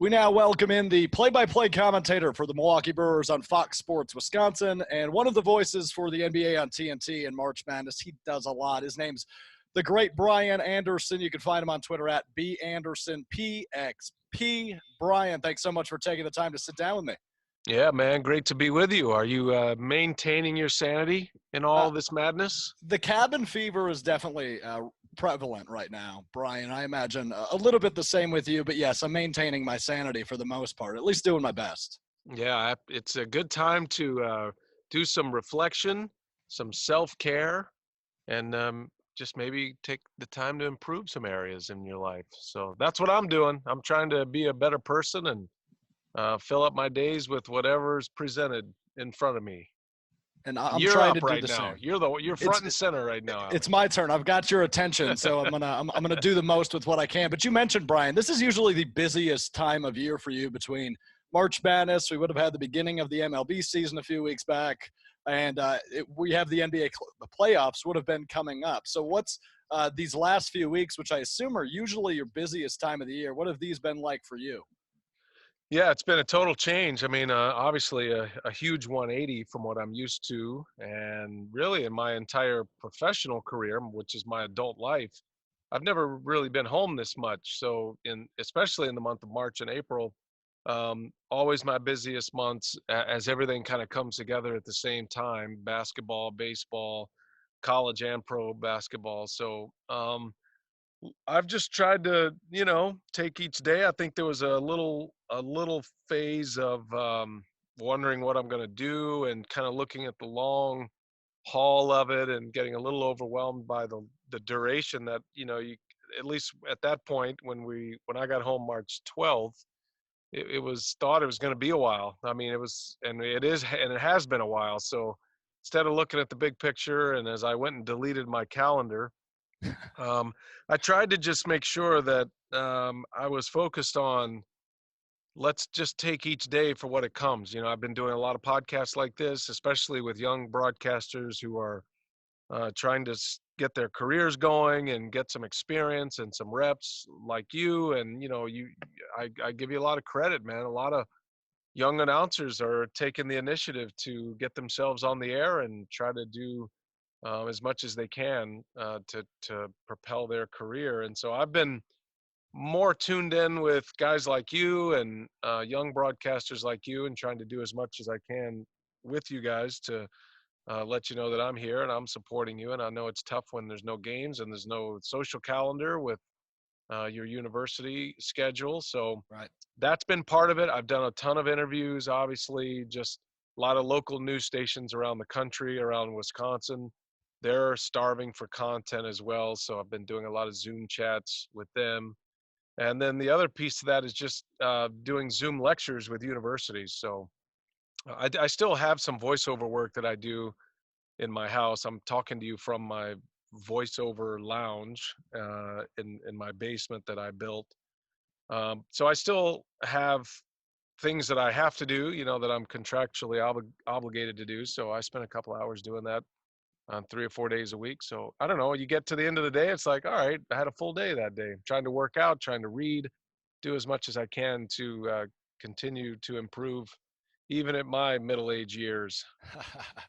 We now welcome in the play-by-play commentator for the Milwaukee Brewers on Fox Sports Wisconsin and one of the voices for the NBA on TNT and March Madness. He does a lot. His name's the great Brian Anderson. You can find him on Twitter at BAndersonPXP. Brian, thanks so much for taking the time to sit down with me. Yeah, man, great to be with you. Are you maintaining your sanity in all this madness? The cabin fever is definitely prevalent right now, Brian. I imagine a little bit the same with you, but yes, I'm maintaining my sanity for the most part, at least doing my best. Yeah, it's a good time to do some reflection, some self-care, and just maybe take the time to improve some areas in your life. So that's what I'm doing. I'm trying to be a better person and fill up my days with whatever's presented in front of me. And I'm You're trying to up do right the now. same. You're front and center right now, It's Alex. my turn. I've got your attention, so I'm gonna do the most with what I can. But you mentioned, Brian, this is usually the busiest time of year for you between March Madness. We would have had the beginning of the MLB season a few weeks back, and we have the NBA playoffs would have been coming up. So what's these last few weeks, which I assume are usually your busiest time of the year? What have these been like for you? Yeah, it's been a total change. I mean, obviously a huge 180 from what I'm used to. And really in my entire professional career, which is my adult life, I've never really been home this much. So especially in the month of March and April, always my busiest months as everything kind of comes together at the same time, basketball, baseball, college and pro basketball. So, I've just tried to, take each day. I think there was a little phase of wondering what I'm going to do and kind of looking at the long haul of it and getting a little overwhelmed by the duration that, you at least at that point when I got home March 12th, it was thought it was going to be a while. I mean, it was, and it is, and it has been a while. So instead of looking at the big picture, and as I went and deleted my calendar, um, I tried to just make sure that I was focused on let's just take each day for what it comes. I've been doing a lot of podcasts like this, especially with young broadcasters who are trying to get their careers going and get some experience and some reps like you. And, I give you a lot of credit, man. A lot of young announcers are taking the initiative to get themselves on the air and try to do as much as they can to propel their career. And so I've been more tuned in with guys like you and young broadcasters like you, and trying to do as much as I can with you guys to let you know that I'm here and I'm supporting you. And I know it's tough when there's no games and there's no social calendar with your university schedule. So Right. that's been part of it. I've done a ton of interviews, obviously, just a lot of local news stations around the country, around Wisconsin. They're starving for content as well. So I've been doing a lot of Zoom chats with them. And then the other piece of that is just doing Zoom lectures with universities. So I still have some voiceover work that I do in my house. I'm talking to you from my voiceover lounge in my basement that I built. So I still have things that I have to do, that I'm contractually obligated to do. So I spend a couple hours doing that on 3 or 4 days a week. So I don't know, you get to the end of the day, it's like, all right, I had a full day that day. I'm trying to work out, trying to read, do as much as I can to continue to improve even at my middle age years.